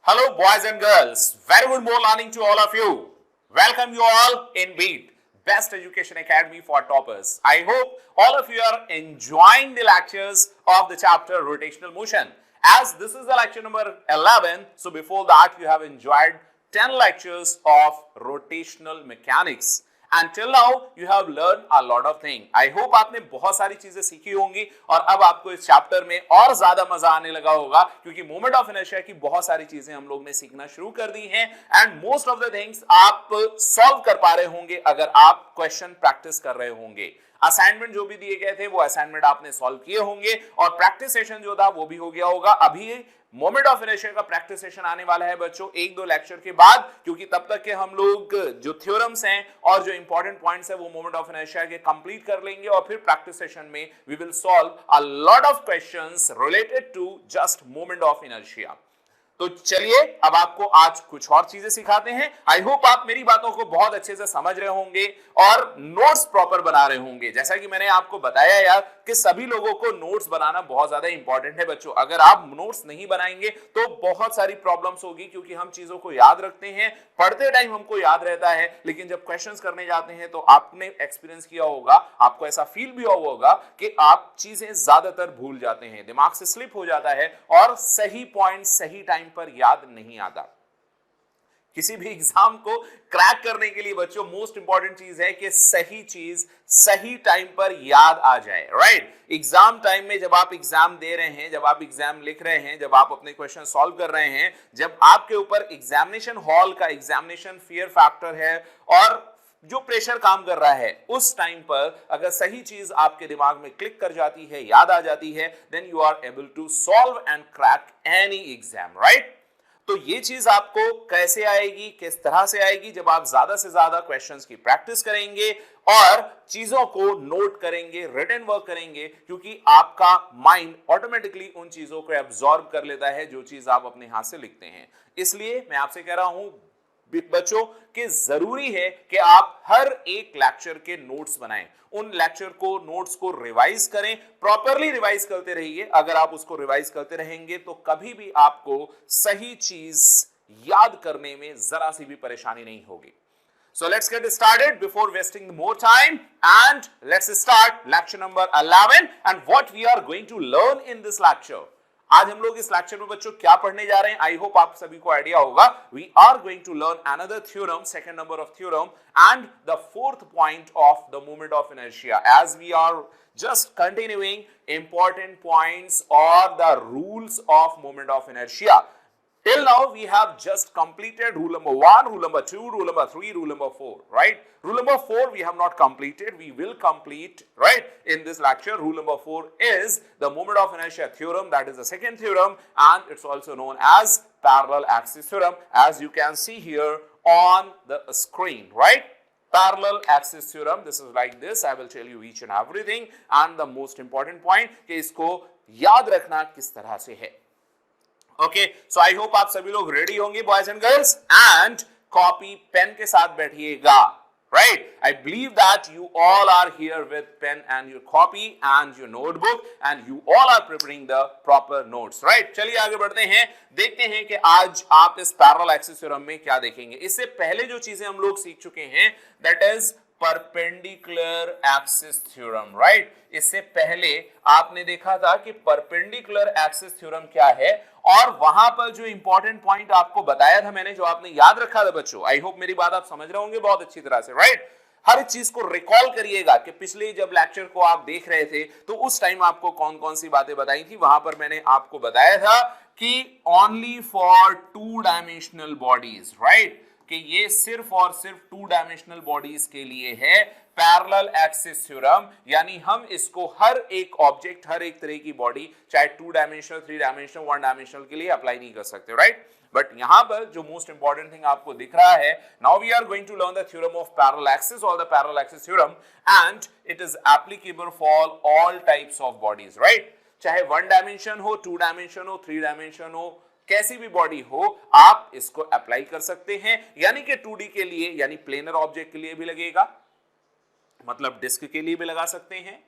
Hello, boys and girls. Very good morning to all of you. Welcome you all in Beat, Best Education Academy for Toppers. I hope all of you are enjoying the lectures of the chapter Rotational Motion. As this is the lecture number 11, so before that you have enjoyed 10 lectures of rotational mechanics. And till now you have learned a lot of things. I hope आपने बहुत सारी चीजें सीखी होंगी और अब आपको इस चैप्टर में और ज्यादा मजा आने लगा होगा क्योंकि मोमेंट ऑफ इनर्शिया की बहुत सारी चीजें हम लोग ने सीखना शुरू कर दी हैं and most of the things आप सॉल्व कर पा रहे होंगे अगर आप क्वेश्चन प्रैक्टिस कर रहे होंगे। असाइनमेंट जो भी दिए गए थे वो असाइनमेंट आपने सॉल्व किए होंगे और प्रैक्टिस सेशन जो था वो भी हो गया होगा। अभी मोमेंट ऑफ इनर्शिया का प्रैक्टिस सेशन आने वाला है बच्चों एक दो लेक्चर के बाद, क्योंकि तब तक के हम लोग जो थ्योरम्स हैं और जो इंपॉर्टेंट पॉइंट्स है वो मोमेंट ऑफ इनर्शिया के कंप्लीट कर लेंगे और फिर प्रैक्टिस सेशन में we will solve a lot of questions related to just moment of inertia. तो चलिए अब आपको आज कुछ और चीजें सिखाते हैं। आई होप आप मेरी बातों को बहुत अच्छे से समझ रहे होंगे और नोट्स प्रॉपर बना रहे होंगे। जैसा कि मैंने आपको बताया यार कि सभी लोगों को नोट्स बनाना बहुत ज्यादा इंपॉर्टेंट है बच्चों। अगर आप नोट्स नहीं बनाएंगे तो बहुत सारी प्रॉब्लम्स होगी, क्योंकि हम चीजों को याद रखते हैं, पढ़ते टाइम हमको याद रहता है, लेकिन जब क्वेश्चंस करने जाते हैं तो आपने एक्सपीरियंस किया होगा, आपको ऐसा फील भी हुआ होगा कि आप चीजें ज्यादातर भूल जाते हैं, दिमाग से स्लिप हो जाता है और सही पॉइंट सही टाइम पर याद नहीं आता। किसी भी एग्जाम को क्रैक करने के लिए बच्चों मोस्ट इंपॉर्टेंट चीज है कि सही चीज सही टाइम पर याद आ जाए, राइट। एग्जाम टाइम में जब आप एग्जाम दे रहे हैं, जब आप एग्जाम लिख रहे हैं, जब आप अपने क्वेश्चन सॉल्व कर रहे हैं, जब आपके ऊपर एग्जामिनेशन हॉल का एग्जामिनेशन फियर फैक्टर है और जो प्रेशर काम कर रहा है, उस टाइम पर अगर सही चीज आपके दिमाग में क्लिक कर जाती है, याद आ जाती है, then you are able to solve and crack any exam, right. तो ये चीज आपको कैसे आएगी, किस तरह से आएगी, जब आप ज्यादा से ज्यादा क्वेश्चंस की प्रैक्टिस करेंगे और चीजों को नोट करेंगे, रिटन वर्क करेंगे, क्योंकि आपका माइंड ऑटोमेटिकली उन चीजों को एब्जॉर्ब कर लेता है जो चीज आप अपने हाथ से लिखते हैं। इसलिए मैं आपसे कह रहा हूं बच्चों कि जरूरी है कि आप हर एक लेक्चर के नोट्स बनाएं, उन लेक्चर को नोट्स को रिवाइज करें, प्रॉपरली रिवाइज करते रहिए। अगर आप उसको रिवाइज करते रहेंगे तो कभी भी आपको सही चीज याद करने में जरा सी भी परेशानी नहीं होगी। So let's get started before wasting more time and let's start lecture number 11 and what we are going to learn in this lecture। आज हम लोग इस लेक्चर में बच्चों क्या पढ़ने जा रहे हैं, आई होप आप सभी को आइडिया होगा। We are going to learn another theorem, second number of theorem and the fourth point of the moment of inertia, as we are just continuing important points or the rules of moment of inertia. Till now we have just completed rule number 1, rule number 2, rule number 3, rule number 4, right? Rule number 4 we have not completed, we will complete, right, in this lecture. Rule number 4 is the moment of inertia theorem, that is the second theorem, and it's also known as parallel axis theorem, as you can see here on the screen, right? Parallel axis theorem, this is like this. I will tell you each and everything and the most important point कि इसको याद रखना किस तरह से है। Okay, so I hope आप सभी लोग रेडी होंगे boys and girls, and copy pen के साथ बैठिएगा, right? I believe that you all are here with pen and your copy and your notebook and you all are preparing the proper notes, right? चलिए आगे बढ़ते हैं, देखते हैं कि आज आप इस पैरेलल एक्सिस थ्योरम में क्या देखेंगे। इससे पहले जो चीजें हम लोग सीख चुके हैं that is perpendicular axis theorem, right. इससे पहले आपने देखा था कि परपेंडिकुलर एक्सिस थ्योरम क्या है और वहां पर जो इंपॉर्टेंट पॉइंट आपको बताया था मैंने, जो आपने याद रखा था बच्चों, आई होप मेरी बात आप समझ रहे होंगे बहुत अच्छी तरह से, राइट। हर चीज को रिकॉल करिएगा कि पिछले जब लेक्चर को आप देख रहे थे तो उस टाइम आपको कौन कौन सी बातें बताई थी। वहां पर मैंने आपको बताया था कि only for two dimensional bodies, right, कि ये सिर्फ और सिर्फ टू डायमेंशनल बॉडीज के लिए है पैरेलल एक्सिस थ्योरम, यानी हम इसको हर एक ऑब्जेक्ट, हर एक तरह की बॉडी, चाहे two dimensional, three dimensional, one dimensional के लिए अप्लाई नहीं कर सकते, राइट। बट यहां पर जो मोस्ट इंपॉर्टेंट थिंग आपको दिख रहा है, now we are going to learn the theorem of parallel axis और the parallel axis theorem and it is applicable for all types of bodies, right. चाहे वन डायमेंशन हो, टू डायमेंशन हो, three dimension हो, कैसी भी body हो, आप इसको अप्लाई कर सकते हैं। यानी कि 2D के लिए, यानी प्लेनर ऑब्जेक्ट के लिए भी लगेगा, मतलब डिस्क के लिए भी लगा सकते हैं,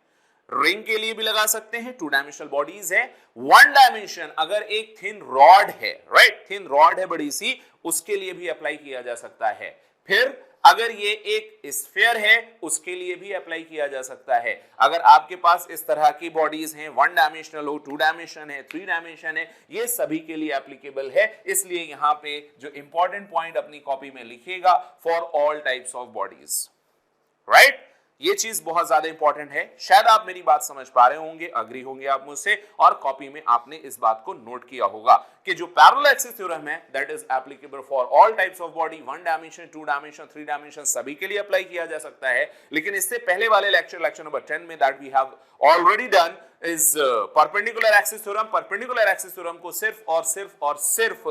रिंग के लिए भी लगा सकते हैं, 2 डायमेंशनल बॉडीज है। 1 डायमेंशन अगर एक थिन रॉड है, राइट, थिन रॉड है बड़ी सी, उसके लिए भी अप्लाई किया जा सकता है। फिर अगर ये एक स्फीयर है उसके लिए भी अप्लाई किया जा सकता है। अगर आपके पास इस तरह की बॉडीज हैं, 1 डायमेंशनल हो, 2 डायमेंशन है, 3 डायमेंशन है, ये सभी के लिए एप्लीकेबल है। इसलिए यहां पे जो इंपॉर्टेंट पॉइंट अपनी कॉपी में लिखिएगा, for all types of bodies, right. ये चीज बहुत ज्यादा इंपॉर्टेंट है। शायद आप मेरी बात समझ पा रहे होंगे, अग्री होंगे आप मुझसे, और कॉपी में आपने इस बात को नोट किया होगा कि जो पैरेलल एक्सिस थ्योरम है that is applicable for all types of body, 1 dimension, 2 dimension, 3 dimension, सभी के लिए अप्लाई किया जा सकता है। लेकिन इससे पहले वाले लेक्चर नंबर 10 में that we have already done is perpendicular axis theorem. Perpendicular axis theorem को सिर्फ और सिर्फ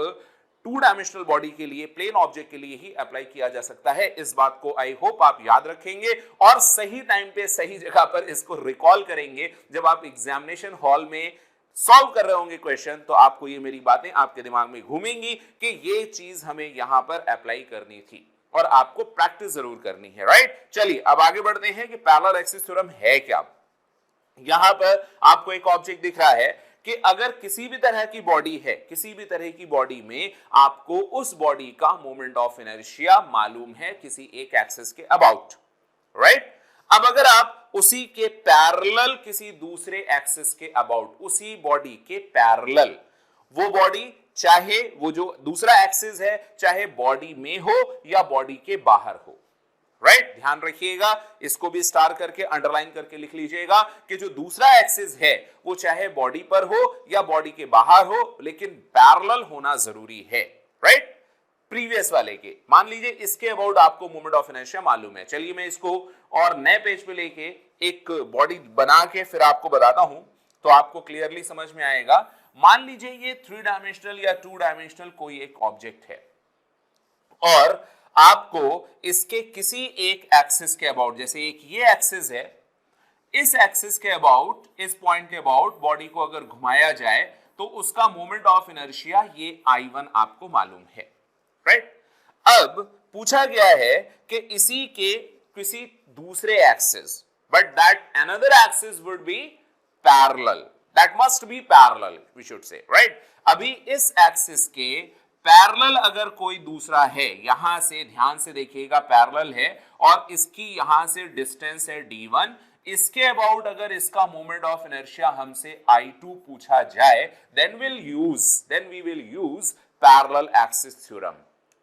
2 डायमेंशनल बॉडी के लिए, प्लेन ऑब्जेक्ट के लिए ही अप्लाई किया जा सकता है। इस बात को आई होप आप याद रखेंगे और सही टाइम पे सही जगह पर इसको रिकॉल करेंगे। जब आप एग्जामिनेशन हॉल में सॉल्व कर रहे होंगे क्वेश्चन, तो आपको ये मेरी बातें आपके दिमाग में घूमेंगी कि ये चीज हमें यहां पर अप्लाई करनी थी और आपको प्रैक्टिस जरूर करनी है, राइट। चलिए अब आगे बढ़ते हैं कि पैरेलल एक्सिस थ्योरम है क्या। यहां पर आपको एक ऑब्जेक्ट दिख रहा है कि अगर किसी भी तरह की बॉडी है, किसी भी तरह की बॉडी में आपको उस बॉडी का मोमेंट ऑफ इनर्शिया मालूम है किसी एक एक्सिस के अबाउट, राइट। अब अगर आप उसी के पैरेलल किसी दूसरे एक्सिस के अबाउट, उसी बॉडी के पैरेलल, वो बॉडी चाहे वो जो दूसरा एक्सिस है चाहे बॉडी में हो या बॉडी के बाहर हो, राइट। ध्यान रखिएगा, इसको भी स्टार करके अंडरलाइन करके लिख लीजिएगा कि जो दूसरा एक्सिस है वो चाहे बॉडी पर हो या बॉडी के बाहर हो, लेकिन पैरेलल होना जरूरी है, राइट। प्रीवियस वाले के मान लीजिए इसके अबाउट आपको मोमेंट ऑफ इनर्शिया मालूम है। चलिए मैं इसको और नए पेज पे लेके एक बॉडी बना के फिर आपको बताता हूं तो आपको क्लियरली समझ में आएगा। मान लीजिए ये 3 डायमेंशनल या 2 डायमेंशनल कोई एक ऑब्जेक्ट है और आपको इसके किसी एक एक्सिस के अबाउट, जैसे एक ये एक्सिस है, इस एक्सिस के अबाउट, इस पॉइंट के अबाउट बॉडी को अगर घुमाया जाए तो उसका मोमेंट ऑफ इनर्शिया ये I1 आपको मालूम है, राइट। अब पूछा गया है कि इसी के किसी दूसरे axis, but that another axis would be parallel, that must be parallel we should say, right. अभी इस एक्सिस के पैरेलल अगर कोई दूसरा है, यहां से ध्यान से देखिएगा पैरेलल है और इसकी यहां से डिस्टेंस है d1, इसके अबाउट अगर इसका मोमेंट ऑफ इनर्शिया हमसे I2 पूछा जाए, then we will use parallel axis theorem,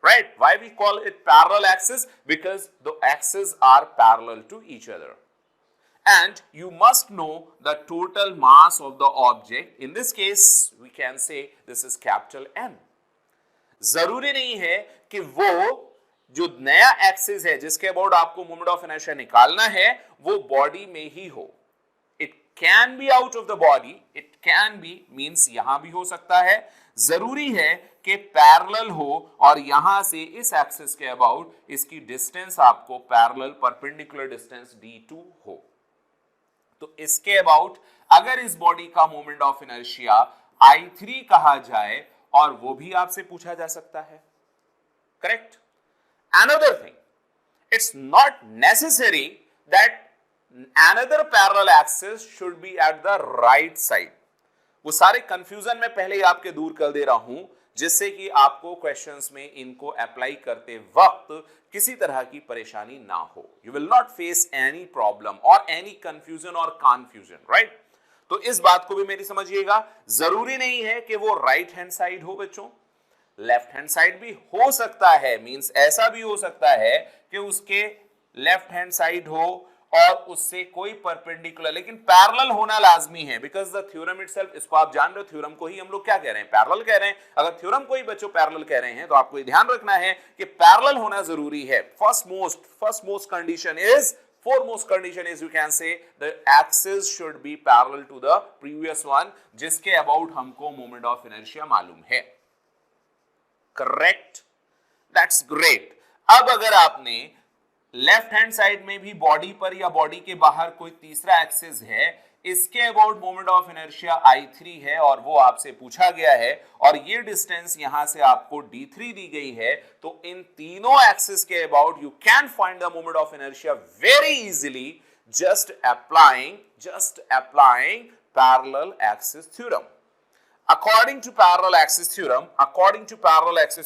right? Why we call it parallel axis? Because the axes are parallel to each other. And you must know the total mass of the object. In this case, we can say this is capital M. जरूरी नहीं है कि वो जो नया axis है जिसके about आपको मोमेंट ऑफ इनर्शिया निकालना है वो बॉडी में ही हो। It can be out of the body, it can be means यहां भी हो सकता है। जरूरी है कि पैरेलल हो और यहां से इस एक्सिस के अबाउट इसकी डिस्टेंस आपको पैरेलल परपेंडिकुलर डिस्टेंस d2 हो। तो इसके अबाउट अगर इस बॉडी का मोमेंट ऑफ इनर्शिया I3 कहा जाए और वो भी आपसे पूछा जा सकता है, correct. Another thing, it's not necessary that another parallel axis should be at the right side. वो सारे कंफ्यूजन में पहले ही आपके दूर कर दे रहा हूं जिससे कि आपको क्वेश्चंस में इनको अप्लाई करते वक्त किसी तरह की परेशानी ना हो। You will not face any problem or any confusion or confusion, right? तो इस बात को भी मेरी समझिएगा, जरूरी नहीं है कि वो राइट हैंड साइड हो बच्चों, लेफ्ट हैंड साइड भी हो सकता है। मींस ऐसा भी हो सकता है कि उसके लेफ्ट हैंड साइड हो और उससे कोई परपेंडिकुलर, लेकिन पैरेलल होना लाजमी है। बिकॉज द थ्योरम इटसेल्फ, इसको आप जान रहे हो, थ्योरम को ही हम लोग क्या कह रहे हैं, पैरेलल कह रहे हैं। अगर थ्योरम को ही बच्चों पैरेलल कह रहे हैं तो आपको ध्यान रखना है कि पैरेलल होना जरूरी है। First most condition is, foremost condition is you can say the axis should be parallel to the previous one जिसके अबाउट हमको मोमेंट ऑफ इनर्शिया मालूम है, करेक्ट। That's great. अब अगर आपने लेफ्ट हैंड साइड में भी बॉडी पर या बॉडी के बाहर कोई तीसरा एक्सिस है, इसके about moment of inertia I3 है और वो आपसे पूछा गया है और ये डिस्टेंस यहां से आपको d3 दी गई है, तो इन तीनों एक्सिस के about you can find the moment of inertia very easily just applying parallel axis theorem. According to parallel axis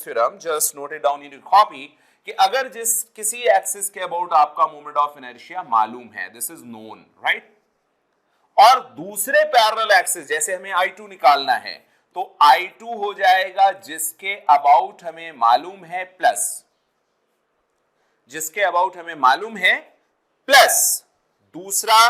theorem, just note it down in your copy कि अगर किसी एक्सिस के अबाउट आपका मोमेंट ऑफ इनर्शिया मालूम है, this is known, right, और दूसरे parallel axis जैसे हमें I2 निकालना है तो I2 हो जाएगा जिसके अबाउट हमें मालूम है प्लस दूसरा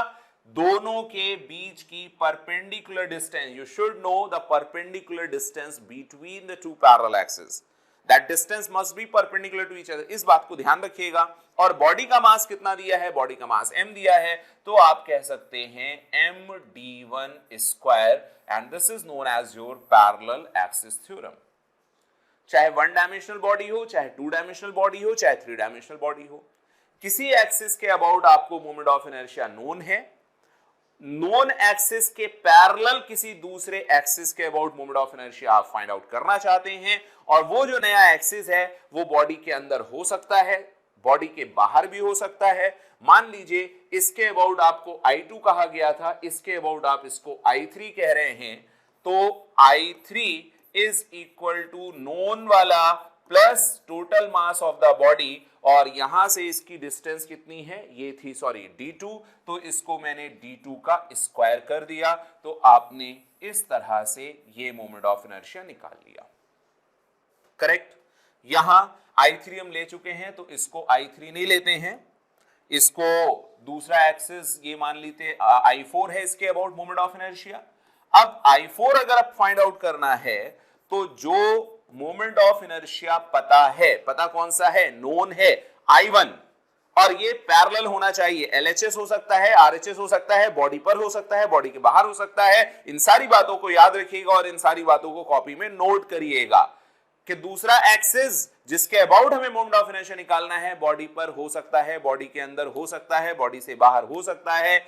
दोनों के बीच की perpendicular distance. You should know the perpendicular distance between the two parallel axis. That distance must be perpendicular to each other. इस बात को ध्यान रखिएगा. और बॉडी का मास कितना दिया है? बॉडी का मास m दिया है, तो आप कह सकते हैं md1 square, and this is known as your parallel axis theorem. चाहे वन डायमेंशनल बॉडी हो, चाहे टू डायमेंशनल बॉडी हो, चाहे थ्री डायमेंशनल बॉडी हो, किसी एक्सिस के अबाउट आपको मोमेंट ऑफ इनर्शिया नोन है, नोन एक्सिस के पैरेलल किसी दूसरे एक्सिस के अबाउट मोमेंट ऑफ इनर्शिया आप फाइंड आउट करना चाहते हैं, और वो जो नया एक्सिस है वो बॉडी के अंदर हो सकता है, बॉडी के बाहर भी हो सकता है. मान लीजिए इसके अबाउट आपको I2 कहा गया था, इसके अबाउट आप इसको I3 कह रहे हैं, तो I3 is equal to known वाला plus total mass of the body, और यहां से इसकी डिस्टेंस कितनी है? ये थी D2, तो इसको मैंने D2 का स्क्वायर कर दिया, तो आपने इस तरह से ये मोमेंट ऑफ इनर्शिया निकाल लिया. करेक्ट. यहां I3 हम ले चुके हैं, तो इसको I3 नहीं लेते हैं, इसको दूसरा एक्सिस ये मान लेते I4 है इसके अबाउट मोमेंट ऑफ इनर्शिया. अब I4 अगर आप फाइंड आउट करना है तो जो मोमेंट ऑफ इनर्शिया पता कौन सा है? नोन है I1, और ये पैरेलल होना चाहिए. LHS हो सकता है, RHS हो सकता है, बॉडी पर हो सकता है, बॉडी के बाहर हो सकता है. इन सारी बातों को याद रखिएगा और इन सारी बातों को कॉपी में नोट करिएगा कि दूसरा एक्सिस जिसके अबाउट हमें मोमेंट ऑफ इनर्शिया निकालना है, बॉडी पर हो सकता है, बॉडी के अंदर हो सकता है, बॉडी से बाहर हो सकता है.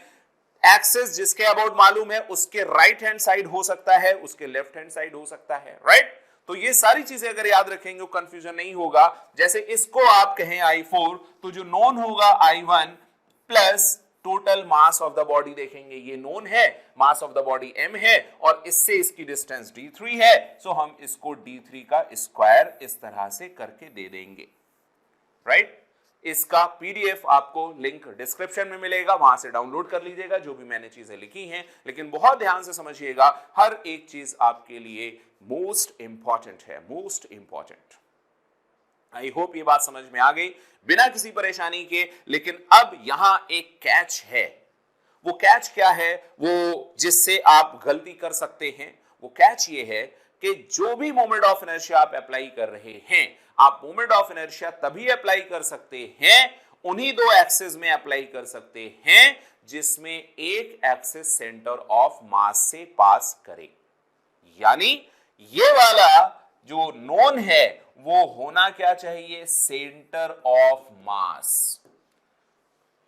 एक्सिस जिसके अबाउट मालूम है उसके राइट हैंड साइड हो सकता है, उसके लेफ्ट हैंड साइड हो सकता है, राइट. तो ये सारी चीजें अगर याद रखेंगे कंफ्यूजन नहीं होगा. जैसे इसको आप कहें I4, तो जो नोन होगा I1 plus total mass of the body देखेंगे, ये नोन है, मास ऑफ द बॉडी m है, और इससे इसकी डिस्टेंस D3 है, सो हम इसको D3 का स्क्वायर इस तरह से करके दे देंगे, राइट. इसका पीडीएफ आपको लिंक डिस्क्रिप्शन में मिलेगा, वहां से डाउनलोड कर लीजिएगा जो भी मैंने चीजें लिखी हैं. लेकिन बहुत ध्यान से समझिएगा, हर एक चीज आपके लिए मोस्ट इंपॉर्टेंट है, मोस्ट इंपॉर्टेंट. आई होप ये बात समझ में आ गई बिना किसी परेशानी के. लेकिन अब यहां एक कैच है. वो कैच क्या है? वो जिससे आप गलती कर सकते हैं, वो कैच ये है कि जो भी मोमेंट ऑफ इनर्शिया आप अप्लाई कर रहे हैं, आप मोमेंट ऑफ इनर्शिया तभी अप्लाई कर सकते हैं, उन्हीं दो एक्सिस में अप्लाई कर सकते हैं जिसमें एक एक्सिस सेंटर ऑफ मास से पास करे. यानी ये वाला जो नोन है वो होना क्या चाहिए? सेंटर ऑफ मास.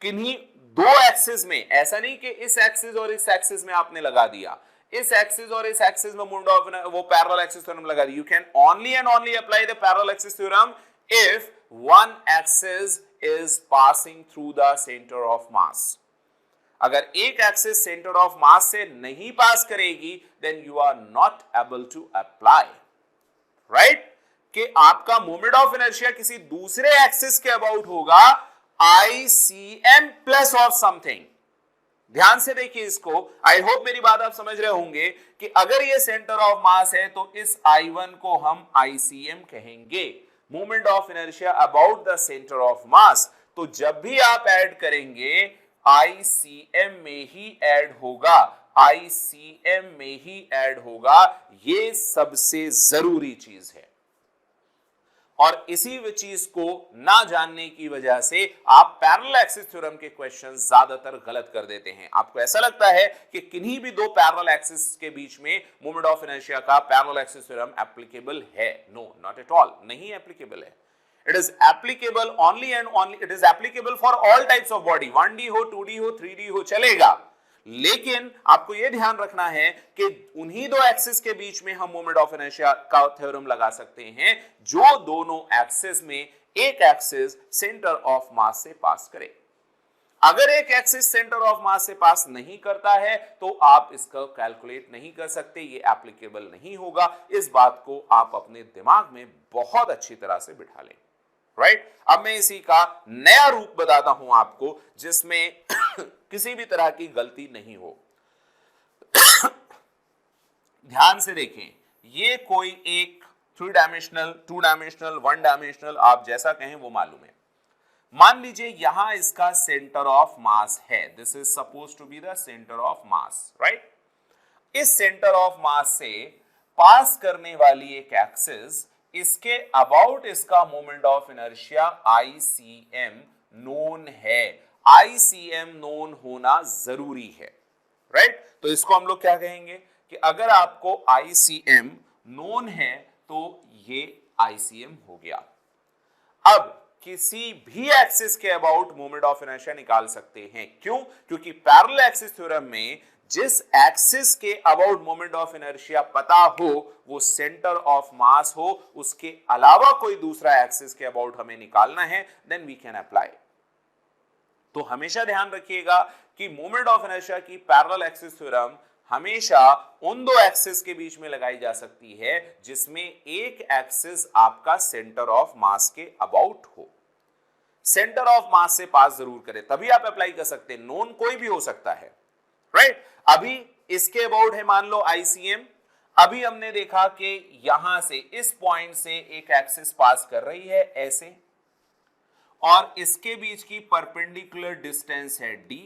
किन्हीं दो एक्सिस में, ऐसा नहीं कि इस एक्सिस और इस एक्सिस में आपने लगा दिया, इस एक्सिस और इस एक्सिस में मोमेंट ऑफ वो पैरेलल एक्सिस थ्योरम लगा दी. You can only and only apply the parallel axis theorem if one axis is passing through the centre of mass. अगर एक एक्सिस सेंटर ऑफ मास से नहीं पास करेगी, then you are not able to apply, right. कि आपका moment of inertia किसी दूसरे axis के अबाउट होगा, ICM प्लस ऑफ समथिंग. ध्यान से देखिए इसको. आई होप मेरी बात आप समझ रहे होंगे कि अगर ये सेंटर ऑफ मास है तो इस I1 को हम ICM कहेंगे, moment of inertia about the centre of मास. तो जब भी आप ऐड करेंगे ICM में ही ऐड होगा, ICM में ही ऐड होगा. ये सबसे जरूरी चीज है, और इसी चीज को ना जानने की वजह से आप पैरेलल एक्सिस थ्योरम के क्वेश्चंस ज्यादातर गलत कर देते हैं. आपको ऐसा लगता है कि किन्हीं भी दो पैरेलल एक्सिस के बीच में मोमेंट ऑफ इनर्शिया का पैरेलल एक्सिस थ्योरम एप्लीकेबल है. नो, नॉट एट ऑल, नहीं एप्लीकेबल है. It is applicable only and only, it is applicable for all types of body. 1D हो, 2D हो, 3D हो, चलेगा. लेकिन आपको यह ध्यान रखना है कि उन्हीं दो एक्सिस के बीच में हम मोमेंट ऑफ इनर्शिया का थ्योरम लगा सकते हैं जो दोनों एक्सिस में एक एक्सिस सेंटर ऑफ मास से पास करे. अगर एक एक्सिस सेंटर ऑफ मास से पास नहीं करता है तो आप इसका कैलकुलेट नहीं कर सकते, ये एप्लीकेबल नहीं होगा। इस बात को आप अपने दिमाग में बहुत अच्छी तरह से बिठा लें, राइट। अब मैं इसी का नया रूप बताता हूं आपको जिसमें किसी भी तरह की गलती नहीं हो। ध्यान से देखें, ये कोई एक 3 डायमेंशनल, 2 डायमेंशनल, 1 डायमेंशनल, आप जैसा कहें वो मालूम है। मान लीजिए यहां इसका सेंटर ऑफ मास है, this is suppose to be the centre of mass, right. इस सेंटर ऑफ मास से पास करने वाली एक एक्सिस, इसके अबाउट इसका moment of inertia ICM known है। ICM नोन होना जरूरी है, राइट। तो इसको हम लोग क्या कहेंगे कि अगर आपको ICM नोन है तो ये ICM हो गया। अब किसी भी एक्सिस के अबाउट मोमेंट ऑफ इनर्शिया निकाल सकते हैं। क्यों? क्योंकि पैरेलल एक्सिस थ्योरम में जिस एक्सिस के अबाउट मोमेंट ऑफ इनर्शिया पता हो वो सेंटर ऑफ मास हो, उसके अलावा कोई दूसरा एक्सिस के अबाउट हमें निकालना है, देन वी कैन अप्लाई। तो हमेशा ध्यान रखिएगा कि मोमेंट ऑफ इनर्शिया की पैरेलल एक्सिस थ्योरम हमेशा उन दो एक्सिस के बीच में लगाई जा सकती है जिसमें एक एक्सिस आपका सेंटर ऑफ मास के अबाउट हो। सेंटर ऑफ मास से पास जरूर करें, तभी आप अप्लाई कर सकते हैं। नोन कोई भी हो सकता है, राइट। अभी इसके अबाउट है मान लो ICM। अभी हमने देखा कि यहां से इस पॉइंट से एक एक्सिस पास कर रही है ऐसे, और इसके बीच की परपेंडिकुलर डिस्टेंस है D।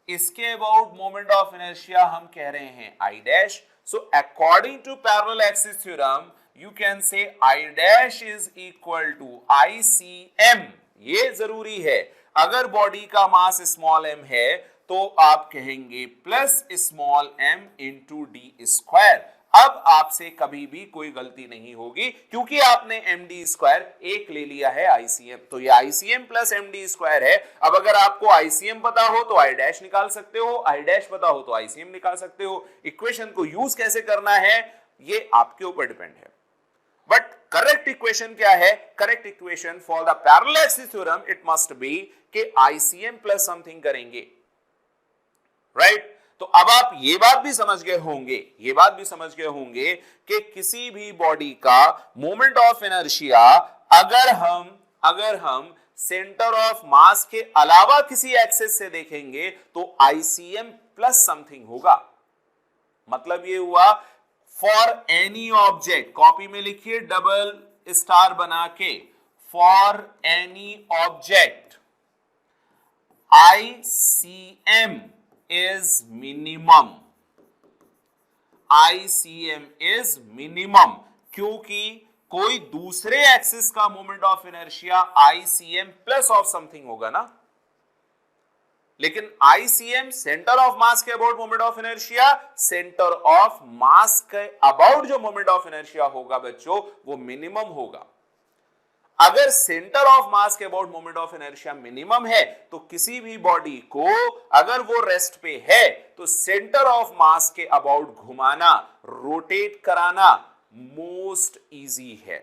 इसके अबाउट मोमेंट ऑफ इनर्शिया हम कह रहे हैं I dash. So according to parallel axis theorem you can say I dash is equal to ICM। ये जरूरी है, अगर बॉडी का मास स्मॉल m है तो आप कहेंगे plus small m into D square. अब आपसे कभी भी कोई गलती नहीं होगी क्योंकि आपने md स्क्वायर एक ले लिया है ICM, तो ये ICM प्लस md स्क्वायर है। अब अगर आपको ICM पता हो तो I डैश निकाल सकते हो, I डैश पता हो तो ICM निकाल सकते हो। इक्वेशन को यूज कैसे करना है ये आपके ऊपर डिपेंड है, बट करेक्ट इक्वेशन क्या है? Correct equation for the parallel axis theorem it must be कि ICM प्लस समथिंग करेंगे, राइट। तो अब आप ये बात भी समझ गए होंगे कि किसी भी बॉडी का मोमेंट ऑफ इनर्शिया अगर हम सेंटर ऑफ मास के अलावा किसी एक्सिस से देखेंगे तो ICM प्लस समथिंग होगा। मतलब ये हुआ फॉर एनी ऑब्जेक्ट, कॉपी में लिखिए डबल स्टार बना के, for any object ICM is minimum, ICM is minimum, क्योंकि कोई दूसरे एक्सिस का moment of inertia ICM plus of something होगा ना, लेकिन ICM सेंटर ऑफ मास के about moment of inertia, centre of मास के अबाउट जो मोमेंट ऑफ इनर्शिया होगा बच्चों वो मिनिमम होगा। अगर सेंटर ऑफ मास के about moment of inertia minimum है तो किसी भी बॉडी को अगर वो रेस्ट पे है तो सेंटर ऑफ मास के अबाउट घुमाना, रोटेट कराना मोस्ट इजी है,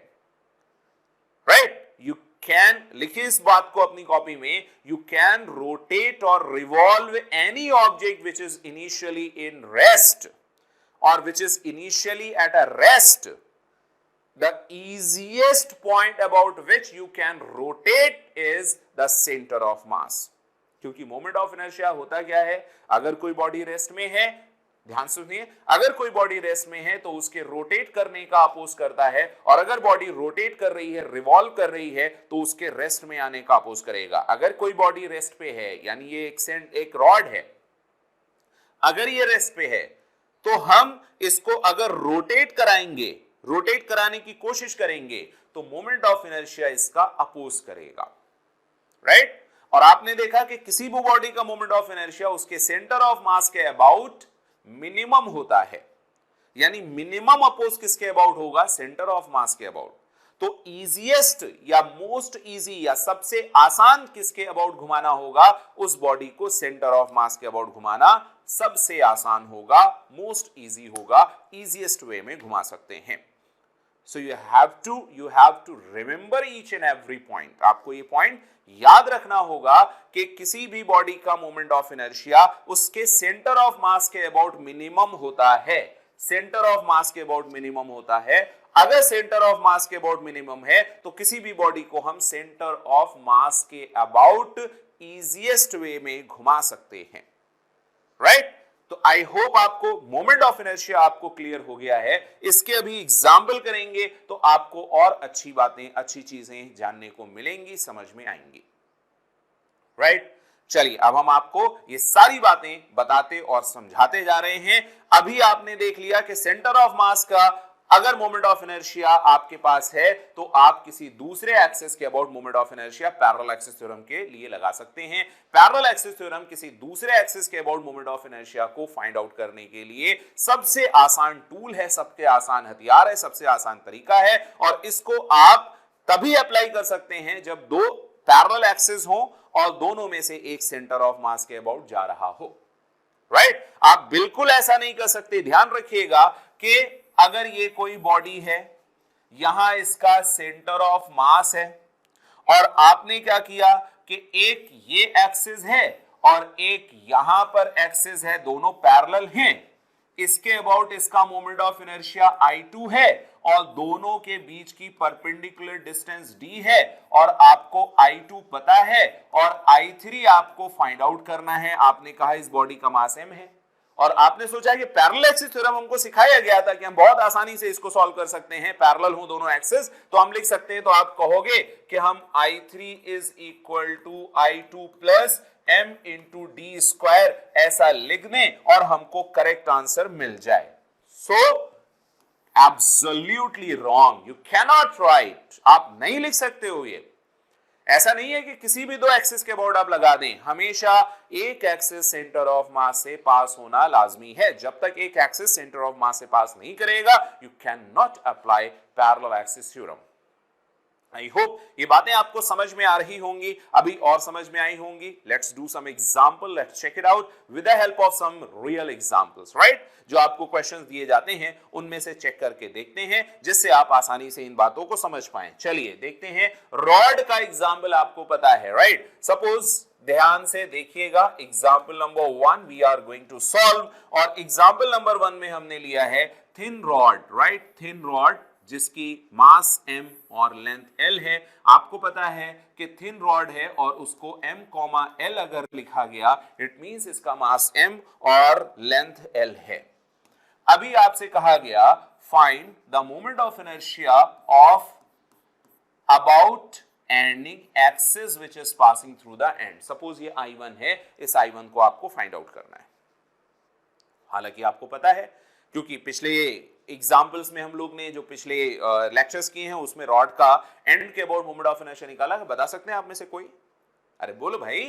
राइट। यू कैन, लिखिए इस बात को अपनी कॉपी में, यू कैन रोटेट और revolve any object which is initially in rest और which is initially at a rest. The easiest point about which you can rotate is the center of mass, क्योंकि moment of inertia होता क्या है? अगर कोई body rest में है, ध्यान सुनिए, अगर कोई बॉडी रेस्ट में है तो उसके रोटेट करने का अपोज करता है, और अगर बॉडी रोटेट कर रही है, रिवॉल्व कर रही है तो उसके रेस्ट में आने का अपोज करेगा। अगर कोई बॉडी रेस्ट पे है, यानी ये एक रॉड है, अगर ये रेस्ट पे है तो हम इसको अगर रोटेट कराएंगे, रोटेट कराने की कोशिश करेंगे तो मोमेंट ऑफ इनर्शिया इसका अपोज करेगा, राइट। और आपने देखा कि किसी भी बॉडी का मोमेंट ऑफ इनर्शिया उसके सेंटर ऑफ मास के अबाउट मिनिमम होता है, यानी मिनिमम अपोज किसके अबाउट होगा? सेंटर ऑफ मास के अबाउट। तो इजीएस्ट या मोस्ट इजी या सबसे आसान किसके अबाउट घुमाना होगा? उस बॉडी को सेंटर ऑफ मास के अबाउट घुमाना सबसे आसान होगा, मोस्ट इजी होगा, इजीएस्ट वे में घुमा सकते हैं। So you have to remember each and every point. आपको ये पॉइंट याद रखना होगा कि किसी भी बॉडी का मोमेंट ऑफ इनर्शिया उसके सेंटर ऑफ मास के अबाउट मिनिमम होता है। सेंटर ऑफ मास के अबाउट मिनिमम होता है। अगर सेंटर ऑफ मास के अबाउट मिनिमम है तो किसी भी बॉडी को हम सेंटर ऑफ मास के अबाउट इजीएस्ट वे में घुमा सकते हैं, राइट? तो आई होप आपको मोमेंट ऑफ इनर्शिया आपको क्लियर हो गया है। इसके अभी एग्जाम्पल करेंगे तो आपको और अच्छी बातें, अच्छी चीजें जानने को मिलेंगी, समझ में आएंगी, राइट? चलिए अब हम आपको ये सारी बातें बताते और समझाते जा रहे हैं। अभी आपने देख लिया कि सेंटर ऑफ मास का अगर मोमेंट ऑफ इनर्शिया आपके पास है तो आप किसी दूसरे एक्सिस के about moment of inertia parallel axis theorem के लिए लगा सकते हैं। पैरेलल एक्सिस थ्योरम किसी दूसरे एक्सिस के अबाउट मोमेंट ऑफ इनर्शिया को फाइंड आउट करने के लिए सबसे आसान टूल है, सबसे आसान हथियार है, सबसे आसान तरीका है। और इसको आप तभी अप्लाई कर सकते हैं जब दो पैरेलल एक्सिस हो और दोनों में से एक सेंटर ऑफ मास के अबाउट जा रहा हो, राइट? आप बिल्कुल ऐसा नहीं कर सकते। ध्यान रखिएगा कि अगर ये कोई बॉडी है, यहां इसका सेंटर ऑफ मास है और आपने क्या किया कि एक ये एक्सिस है और एक यहां पर एक्सिस है, दोनों पैरेलल हैं, इसके अबाउट इसका मोमेंट ऑफ इनर्शिया I2 है और दोनों के बीच की परपेंडिकुलर डिस्टेंस d है और आपको I2 पता है और I3 आपको फाइंड आउट करना है। आपने कहा इस बॉडी का मास m है और आपने सोचा कि पैरेलल एक्सिस थ्योरम हमको सिखाया गया था कि हम बहुत आसानी से इसको सॉल्व कर सकते हैं, पैरेलल हो दोनों एक्सिस, तो हम लिख सकते हैं। तो आप कहोगे कि हम I3 is equal to I2 plus m into D square ऐसा लिख दें और हमको करेक्ट आंसर मिल जाए। So absolutely wrong, you cannot write, आप नहीं लिख सकते हो। ये ऐसा नहीं है कि किसी भी दो एक्सिस के अबाउट आप लगा दें, हमेशा एक एक्सिस सेंटर ऑफ मास से पास होना लाजमी है। जब तक एक एक्सिस सेंटर ऑफ मास से पास नहीं करेगा you can not apply parallel axis theorem. I hope ये बातें आपको समझ में आ रही होंगी, अभी और समझ में आई होंगी। Let's do some example, let's check it out with the help of some real examples, right? जो आपको क्वेश्चंस दिए जाते हैं उनमें से चेक करके देखते हैं जिससे आप आसानी से इन बातों को समझ पाएं। चलिए देखते हैं। रॉड का एग्जांपल आपको पता है, राइट? सपोज ध्यान से देखिएगा, example number 1 we are going to solve और एग्जांपल नंबर 1 में हमने लिया है thin rod, right? Thin rod जिसकी मास m और लेंथ l है। आपको पता है कि थिन रॉड है और उसको m, l अगर लिखा गया इट मींस इसका मास m और लेंथ l है। अभी आपसे कहा गया find the moment of inertia of about ending axis which is passing through the end. Suppose ये I1 है, इस I1 को आपको फाइंड आउट करना है। हालांकि आपको पता है क्योंकि पिछले एग्जाम्पल्स में हम लोग ने जो पिछले लेक्चर्स किए हैं उसमें रॉड का एंड के अबाउट मोमेंट ऑफ इनर्शिया निकाला है। बता सकते हैं आप में से कोई? अरे बोलो भाई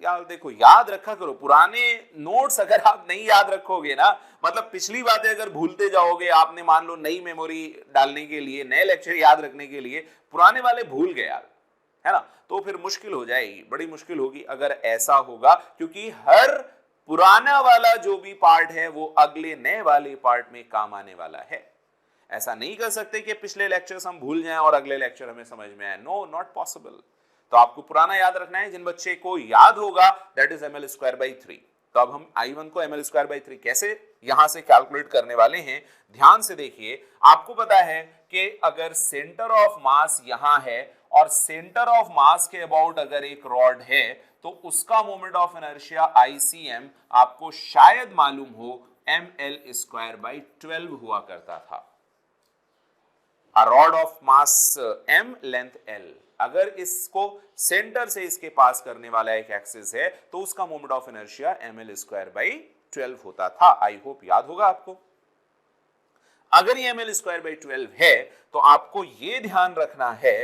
यार, देखो याद रखा करो पुराने नोट्स। अगर आप नहीं याद रखोगे ना, मतलब पिछली बातें अगर भूलते जाओगे, आपने मान लो नई मेमोरी डालने के लिए, नए लेक्चर याद रखने के लिए पुराने वाले भूल गए यार, है ना, तो फिर मुश्किल हो जाएगी, बड़ी मुश्किल होगी अगर ऐसा होगा। क्योंकि हर पुराना वाला जो भी पार्ट है वो अगले नए वाले पार्ट में काम आने वाला है। ऐसा नहीं कर सकते कि पिछले लेक्चर्स हम भूल जाएं और अगले लेक्चर हमें समझ में आए। No, not possible. तो आपको पुराना याद रखना है। जिन बच्चे को याद होगा that is ml square by 3। तो अब हम I1 को ml स्क्वायर बाई 3 कैसे यहां से कैलकुलेट करने वाले हैं, ध्यान से देखिए। आपको पता है कि अगर सेंटर ऑफ मास यहां है और सेंटर ऑफ मास के अबाउट अगर एक रॉड है तो उसका मोमेंट ऑफ इनर्शिया ICM आपको शायद मालूम हो ml स्क्वायर बाई 12 हुआ करता था। A rod of mass m, length l। अगर इसको सेंटर से इसके पास करने वाला एक एक्सिस है तो उसका moment of inertia ml square by 12 होता था। आई होप याद होगा आपको। अगर ये ml स्क्वायर बाई 12 है तो आपको ये ध्यान रखना है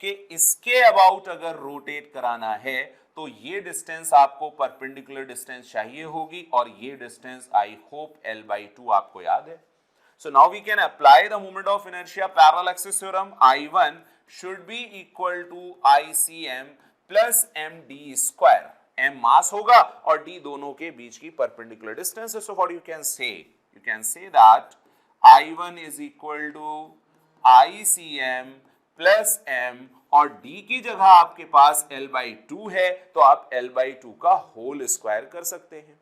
कि इसके अबाउट अगर रोटेट कराना है तो ये डिस्टेंस आपको परपेंडिकुलर डिस्टेंस चाहिए होगी और ये डिस्टेंस आई होप l/2 आपको याद है। So now we can apply the moment of inertia parallel axis theorem. I1 should be equal to ICM plus md square. m mass होगा और d दोनों के बीच की perpendicular distance है। So what you can say? You can say that I1 is equal to ICM plus M, और D की जगह आपके पास L/2 है तो आप L/2 का होल स्क्वायर कर सकते हैं।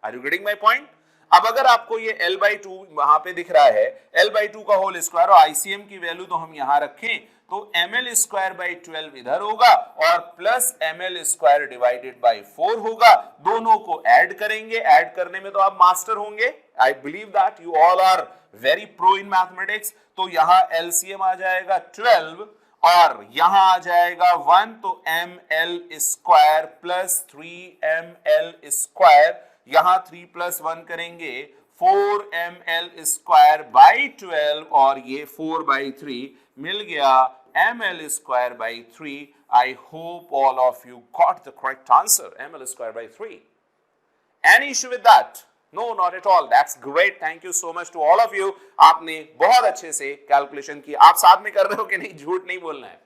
Are you getting my point? अब अगर आपको ये L/2 वहां पे दिख रहा है, L/2 का होल स्क्वायर, और ICM की वैल्यू तो हम यहां रखें तो ml²/12 इधर होगा और प्लस ml² डिवाइडेड बाई 4 होगा। दोनों को ऐड करेंगे, ऐड करने में तो आप मास्टर होंगे। I believe that you all are very pro in mathematics. तो यहां LCM आ जाएगा 12 और यहां आ जाएगा 1, तो ml² प्लस 3ml², यहां 3 प्लस 1 करेंगे 4ml²/12 और ये 4/3 मिल गया ml²/3। I hope all of you got the correct answer, ml²/3. Any issue with that? No, not at all. That's great. Thank you so much to all of you. आपने बहुत अच्छे से calculation की। आप साथ में कर रहे हो कि नहीं? झूठ नहीं बोलना है।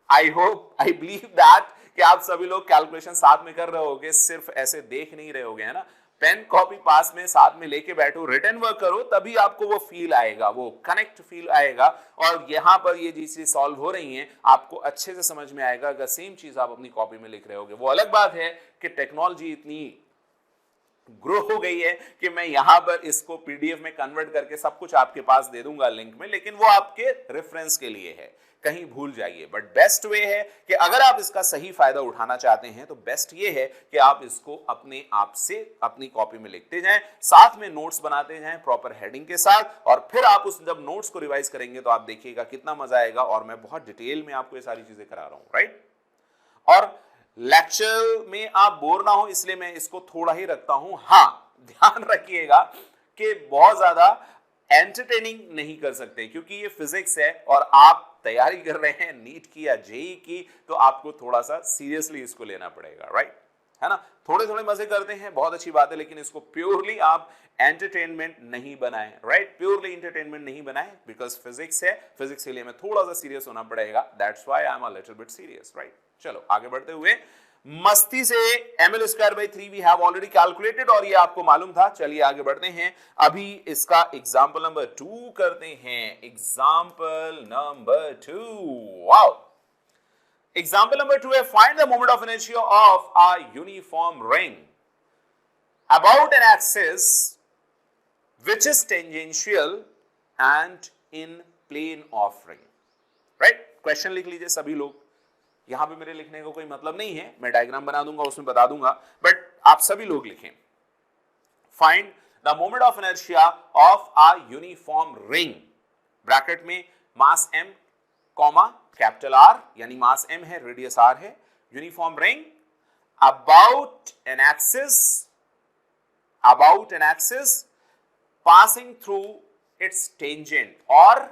I hope, I believe that कि आप सभी लोग कैलकुलेशन साथ में कर रहे होगे, सिर्फ ऐसे देख नहीं रहे होगे, है ना? पेन कॉपी पास में साथ में लेके बैठो, रिटन वर्क करो, तभी आपको वो फील आएगा, वो कनेक्ट फील आएगा। और यहाँ पर ये चीजें सॉल्व हो रही हैं, आपको अच्छे से समझ में आएगा। अगर सेम चीज आप अपनी कॉपी में लिख रहे होगे। वो अलग बात है कि टेक्नोलॉजी इतनी ग्रो हो गई है कि मैं यहां पर इसको पीडीएफ में कन्वर्ट करके सब कुछ आपके पास दे दूंगा लिंक में, लेकिन वो आपके रेफरेंस के लिए है, कहीं भूल जाइए। बट बेस्ट वे है कि अगर आप इसका सही फायदा उठाना चाहते हैं तो बेस्ट ये है कि आप इसको अपने आप से अपनी कॉपी में लिखते जाएं, साथ में नोट्स बनाते जाएं प्रॉपर हेडिंग के साथ, और फिर आप उस जब नोट्स को रिवाइज करेंगे तो आप देखिएगा कितना मजा आएगा। और मैं बहुत डिटेल में आपको ये सारी चीजें करा रहा हूं, राइट? और लेक्चर में आप बोर ना हो इसलिए मैं इसको थोड़ा ही रखता हूं। हां, ध्यान रखिएगा कि बहुत ज्यादा एंटरटेनिंग नहीं कर सकते, क्योंकि ये फिजिक्स है और आप तैयारी कर रहे हैं नीट की या जेई की, तो आपको थोड़ा सा सीरियसली इसको लेना पड़ेगा, राइट? है ना? थोड़े थोड़े मजे करते हैं, बहुत अच्छी बात है, लेकिन इसको प्योरली आप एंटरटेनमेंट नहीं बनाएं, राइट? प्योरली एंटरटेनमेंट नहीं बनाएं, बिकॉज फिजिक्स है, फिजिक्स के लिए मैं थोड़ा सा सीरियस होना पड़ेगा। That's why I am a little bit serious, right? चलो आगे बढ़ते हुए, मस्ती से ml²/3 we have already calculated और ये आपको मालूम था। चलिए आगे बढ़ते हैं, अभी इसका एग्जांपल नंबर 2 करते हैं। Example number 2, wow! Example number 2 है, find the moment of inertia of a uniform ring about an axis which is tangential and in plane of ring, right? Question लिख लीजिए सभी लोग। यहां पे मेरे लिखने का कोई मतलब नहीं है, मैं डायग्राम बना दूंगा, उसमें बता दूंगा, बट आप सभी लोग लिखें। Find the moment of inertia of a uniform ring, bracket में मास m कॉमा कैपिटल R, यानी मास m है, रेडियस R है, uniform ring about an axis passing through it's tangent और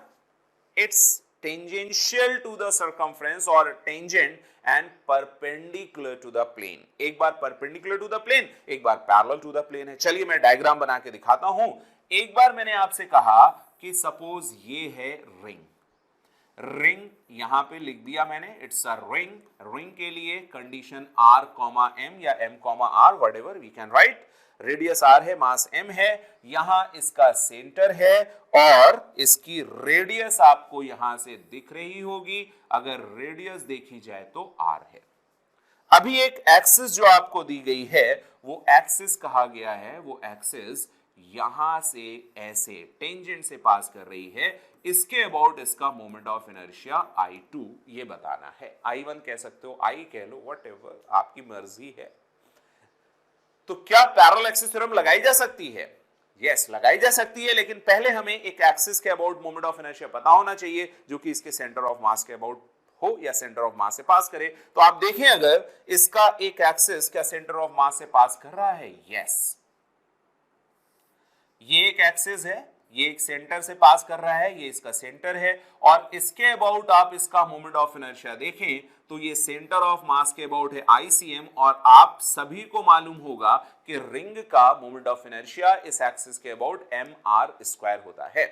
it's tangential to the circumference or tangent and perpendicular to the plane। एक बार perpendicular to the plane, एक बार parallel to the plane है। चलिए मैं diagram बना के दिखाता हूं। एक बार मैंने आपसे कहा कि सपोज ये है रिंग यहां पे लिख दिया मैंने, इट्स अ रिंग के लिए कंडीशन R, M या M, R, whatever we can write. Radius R है, मास M है, यहां इसका सेंटर है और इसकी रेडियस आपको यहां से दिख रही होगी। अगर रेडियस देखी जाए तो R है। अभी एक एक्सिस जो आपको दी गई है वो एक्सिस कहा गया है, वो एक्सिस यहां से ऐसे टेंजेंट से पास कर रही है। इसके अबाउट इसका मोमेंट ऑफ इनर्शिया I2 ये बताना है। I1 कह सकते हो, I कह लो, व्हाटएवर आपकी मर्जी है। तो क्या पैरेलल एक्सिस थ्योरम लगाई जा सकती है? यस, लगाई जा सकती है, लेकिन पहले हमें एक एक्सिस के अबाउट मोमेंट ऑफ इनर्शिया पता होना चाहिए जो कि इसके सेंटर ऑफ मास के अबाउट हो या सेंटर ऑफ मास से पास करे। तो आप देखें अगर इसका एक एक्सिस क्या सेंटर ऑफ मास से पास कर रहा है? यस, ये एक एक्सिस है, ये एक सेंटर से पास कर रहा है, ये इसका सेंटर है, और इसके अबाउट आप इसका मोमेंट ऑफ इनर्शिया देखें तो ये सेंटर ऑफ मास के अबाउट है ICM, और आप सभी को मालूम होगा कि रिंग का मोमेंट ऑफ इनर्शिया इस एक्सिस के अबाउट mr² होता है।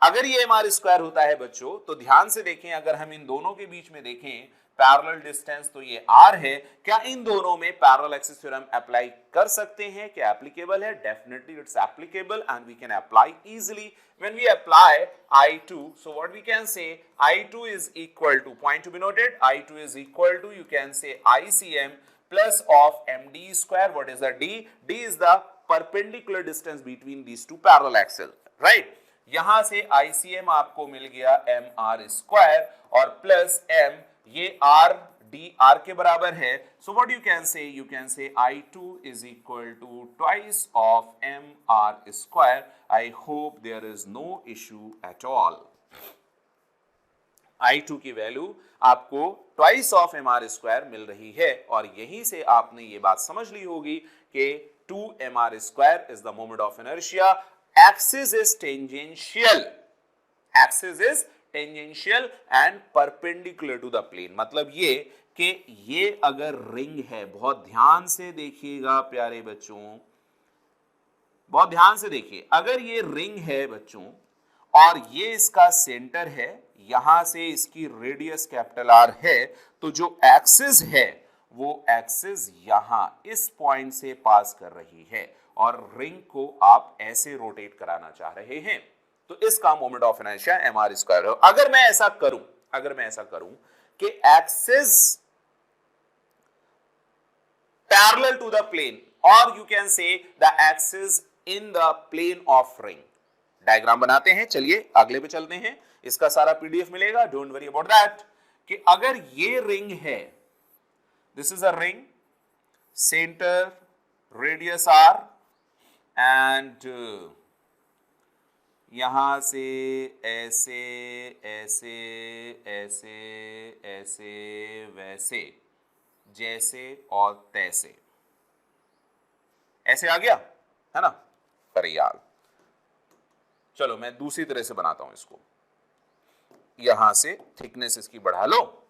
अगर ये एम आर स्क्वायर होता है बच्चों, तो ध्यान से देखें, अगर हम इन दोनों के बीच में देखें पैरेलल डिस्टेंस तो ये r है, क्या इन दोनों में पैरेलल एक्सिस थ्योरम अप्लाई कर सकते हैं? क्या एप्लीकेबल है? Definitely it's applicable and we can apply easily. When we apply I2, so what we can say, I2 is equal to, point to be noted, I2 is equal to, you can say ICM plus of MD square. What is the D? D is the perpendicular distance between these two parallel axes, right? यहां से ICM आपको मिल गया MR square और plus M, ये R D R के बराबर है. So what you can say? You can say I2 is equal to twice of MR square. I hope there is no issue at all. I2 की value आपको twice of MR square मिल रही है और यहीं से आपने ये बात समझ ली होगी कि 2MR square is the moment of inertia. Axis is tangential. Axis is tangential and perpendicular to the plane. मतलब ये कि ये अगर रिंग है, बहुत ध्यान से देखिएगा प्यारे बच्चों, बहुत ध्यान से देखिए, अगर ये रिंग है बच्चों और ये इसका सेंटर है, यहां से इसकी रेडियस कैपिटल R है, तो जो एक्सिस है वो एक्सिस यहां इस पॉइंट से पास कर रही है और रिंग को आप ऐसे रोटेट कराना चाह रहे हैं, तो इसका moment of inertia mr square है. अगर मैं ऐसा करूं कि axis parallel to the plane, और you can say the axis in the plane of ring, diagram बनाते हैं. चलिए अगले पे चलते हैं, इसका सारा पीडीएफ मिलेगा, डोंट वरी अबाउट दैट. कि अगर ये रिंग है, this is a ring, centre radius r and यहां से ऐसे ऐसे ऐसे ऐसे वैसे जैसे और तैसे, ऐसे आ गया है ना. अरे यार, चलो मैं दूसरी तरह से बनाता हूं इसको. यहां से थिकनेस इसकी बढ़ा लो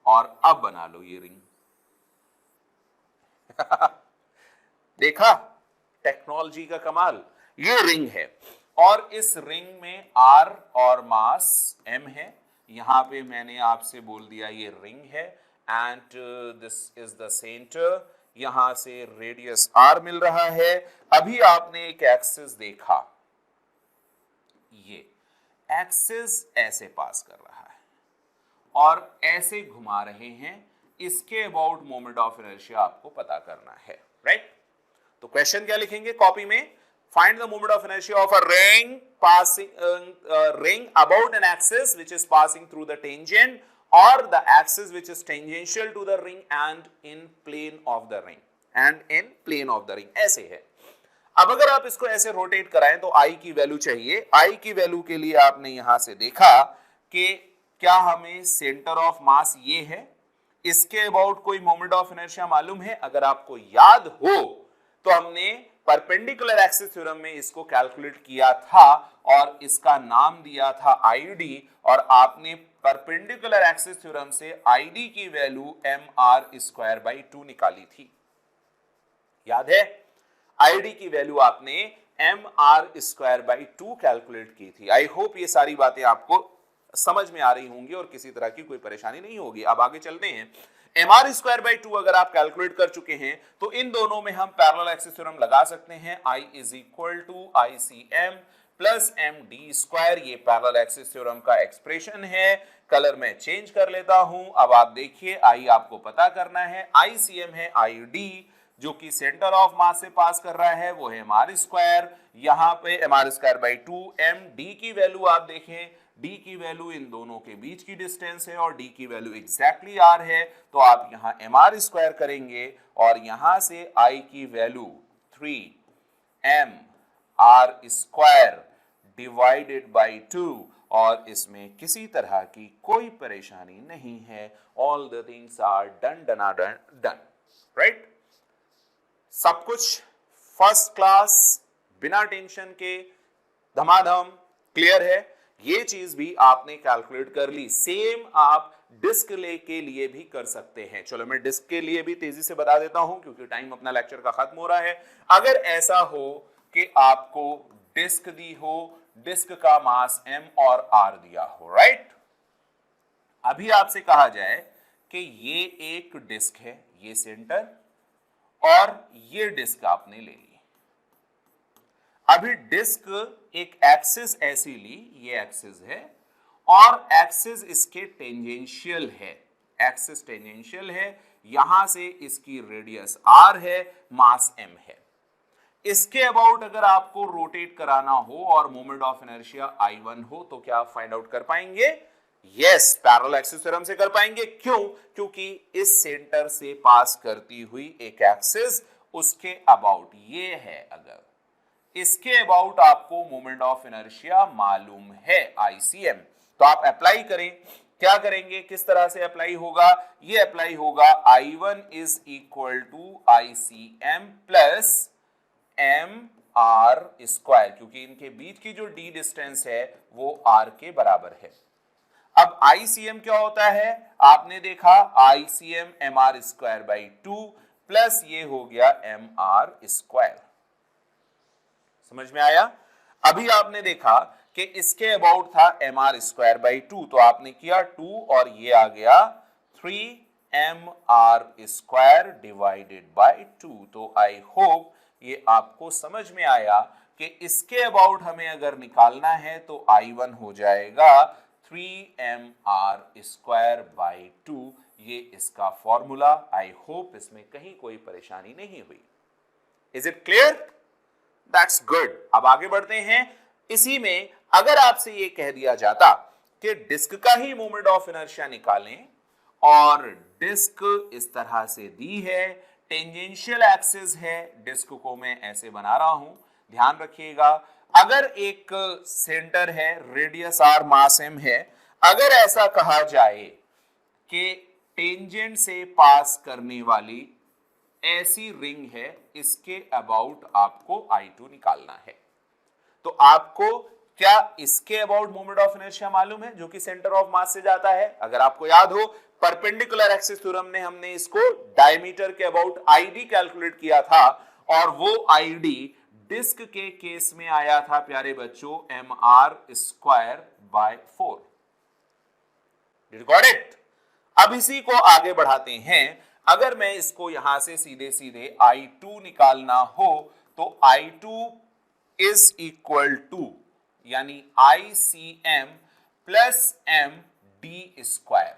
और अब बना लो ये रिंग. देखा टेक्नोलॉजी का कमाल. ये रिंग है और इस रिंग में R और मास M है. यहां पे मैंने आपसे बोल दिया ये रिंग है and this is the centre. यहां से रेडियस R मिल रहा है. अभी आपने एक एक्सिस देखा, ये एक्सिस ऐसे पास कर रहा है और ऐसे घुमा रहे हैं. इसके अबाउट मोमेंट ऑफ इनर्शिया आपको पता करना है, राइट? तो क्वेश्चन क्या लिखेंगे कॉपी में? Find the moment of inertia of a ring ring about an axis which is passing through the tangent or the axis which is tangential to the ring and in plane of the ring ऐसे है. अब अगर आप इसको ऐसे rotate कराएं तो I की वैल्यू चाहिए. I की वैल्यू के लिए आपने यहां से देखा कि क्या हमें सेंटर ऑफ मास ये है, इसके अबाउट कोई मोमेंट ऑफ इनर्शिया मालूम है? अगर आपको याद हो तो हमने परपेंडिकुलर एक्सिस थ्योरम में इसको कैलकुलेट किया था और इसका नाम दिया था आईडी, और आपने परपेंडिकुलर एक्सिस थ्योरम से आईडी की वैल्यू mr स्क्वायर बाई 2 निकाली थी. याद है? आईडी की वैल्यू आपने mr स्क्वायर बाई 2 कैलकुलेट की थी. आई होप ये सारी बातें आपको समझ में आ रही होंगी और किसी तरह की कोई परेशानी नहीं होगी. अब आगे चलते हैं. mr स्क्वायर बाई 2 अगर आप कैलकुलेट कर चुके हैं तो इन दोनों में हम पैरेलल एक्सिस थ्योरम लगा सकते हैं. I is equal to ICM plus MD square. ये पैरेलल एक्सिस थ्योरम का एक्सप्रेशन है. कलर में चेंज कर लेता हूं. अब आप देखिए, I आपको पता करना है, ICM है ID जो कि सेंटर ऑफ मास से पास कर रहा है, वो है mr स्क्वायर. यहां पे mr स्क्वायर बाई 2. MD की वैल्यू आप देखें, D की वैल्यू इन दोनों के बीच की डिस्टेंस है और D की वैल्यू एग्जैक्टली R है, तो आप यहां mr स्क्वायर करेंगे और यहां से I की value 3mr square divided by 2, और इसमें किसी तरह की कोई परेशानी नहीं है. All the things are done, right? सब कुछ फर्स्ट क्लास, बिना टेंशन के, धमाधम क्लियर है. ये चीज भी आपने कैलकुलेट कर ली. सेम आप डिस्क के लिए भी कर सकते हैं. चलो मैं डिस्क के लिए भी तेजी से बता देता हूं क्योंकि टाइम अपना लेक्चर का खत्म हो रहा है. अगर ऐसा हो कि आपको डिस्क दी हो डिस्क का मास m और r दिया हो, राइट। अभी आपसे कहा जाए कि ये एक डिस्क है, ये सेंटर, और ये डिस्क आपने ले ली। अभी डिस्क एक एक्सिस ऐसी ली, ये एक्सिस है और एक्सिस इसके टेंजेंशियल है, एक्सिस टेंजेंशियल है, यहां से इसकी रेडियस r है, मास m है। इसके अबाउट अगर आपको रोटेट कराना हो और मोमेंट ऑफ इनर्शिया I1 हो तो क्या आप फाइंड आउट कर पाएंगे? यस, पैरेलल एक्सिस थ्योरम से कर पाएंगे। क्यों? क्योंकि इस सेंटर से पास करती हुई एक एक्सिस उसके अबाउट ये है, अगर इसके अबाउट आपको मोमेंट ऑफ इनर्शिया मालूम है ICM, तो आप अप्लाई करें। क्या करेंगे, किस तरह से अप्लाई होगा? ये अप्लाई होगा I1 is equal to ICM plus mr square, क्योंकि इनके बीच की जो d डिस्टेंस है वो r के बराबर है। अब ICM क्या होता है? आपने देखा ICM mr square by 2 plus ये हो गया mr स्क्वायर। समझ में आया? अभी आपने देखा कि इसके अबाउट था mr स्क्वायर बाई 2, तो आपने किया 2 और ये आ गया 3mr स्क्वायर डिवाइडेड बाई 2। तो आई होप ये आपको समझ में आया कि इसके अबाउट हमें अगर निकालना है तो I1 हो जाएगा 3mr स्क्वायर बाई 2। ये इसका फॉर्मूला। आई होप इसमें कहीं कोई परेशानी नहीं हुई। Is it clear? That's good. अब आगे बढ़ते हैं। इसी में अगर आपसे ये कह दिया जाता कि डिस्क का ही मोमेंट ऑफ इनर्शिया निकालें और डिस्क इस तरह से दी है, टेंजेंशियल एक्सिस है, डिस्क को मैं ऐसे बना रहा हूं, ध्यान रखिएगा। अगर एक सेंटर है, रेडियस r, मास m है, अगर ऐसा कहा जाए कि टेंजेंट से पास करने वाली ऐसी रिंग है, इसके अबाउट आपको I2 निकालना है, तो आपको क्या इसके अबाउट मोमेंट ऑफ इनर्शिया मालूम है जो कि सेंटर ऑफ मास से जाता है? अगर आपको याद हो, परपेंडिकुलर एक्सिस थ्योरम ने हमने इसको डायमीटर के अबाउट ID कैलकुलेट किया था और वो ID डिस्क के केस में आया था प्यारे बच्चों mr square by 4। Did you got it? अब इसी को आगे बढ़ाते हैं। अगर मैं इसको यहां से सीधे सीधे I2 निकालना हो तो I2 इज इक्वल टू यानी ICM प्लस MD स्क्वायर।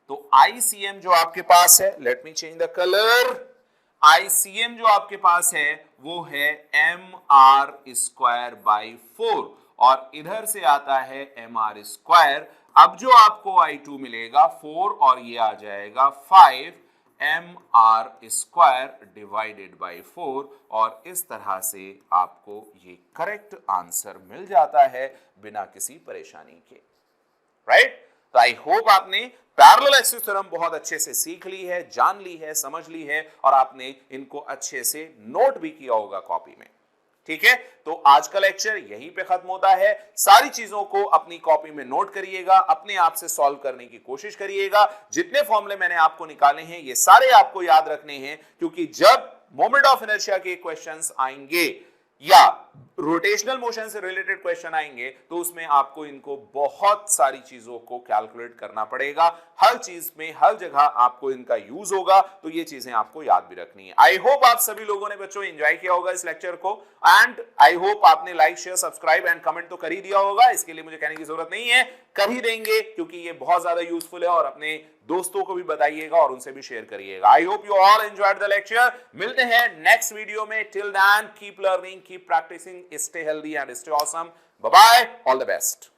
तो ICM जो आपके पास है, let me change the colour, ICM जो आपके पास है वो है mr स्क्वायर बाई 4 और इधर से आता है mr स्क्वायर। अब जो आपको I2 मिलेगा 4 और ये आ जाएगा 5 mr स्क्वायर डिवाइडेड बाई 4 और इस तरह से आपको ये करेक्ट आंसर मिल जाता है बिना किसी परेशानी के, राइट? तो आई होप आपने पैरेलल एक्सिस थ्योरम बहुत अच्छे से सीख ली है, जान ली है, समझ ली है और आपने इनको अच्छे से नोट भी किया होगा कॉपी में। ठीक है, तो आज का लेक्चर यहीं पे खत्म होता है। सारी चीजों को अपनी कॉपी में नोट करिएगा, अपने आप से सॉल्व करने की कोशिश करिएगा। जितने फॉर्मूले मैंने आपको निकाले हैं ये सारे आपको याद रखने हैं, क्योंकि जब मोमेंट ऑफ इनर्शिया के क्वेश्चंस आएंगे या रोटेशनल मोशन से रिलेटेड क्वेश्चन आएंगे तो उसमें आपको इनको बहुत सारी चीजों को कैलकुलेट करना पड़ेगा। हर चीज में, हर जगह आपको इनका यूज होगा, तो ये चीजें आपको याद भी रखनी है। आई होप आप सभी लोगों ने बच्चों एंजॉय किया होगा इस लेक्चर को एंड आई होप आपने like, share, subscribe and comment तो कर ही दिया होगा। इसके लिए मुझे कहने की जरूरत नहीं है, कर ही देंगे क्योंकि ये बहुत ज्यादा यूजफुल है और अपने दोस्तों को भी बताइएगा और उनसे भी शेयर करिएगा। I hope you all enjoyed the lecture. मिलते हैं नेक्स्ट वीडियो में। Till then keep learning, keep practising, stay healthy and stay awesome. Bye bye, all the best.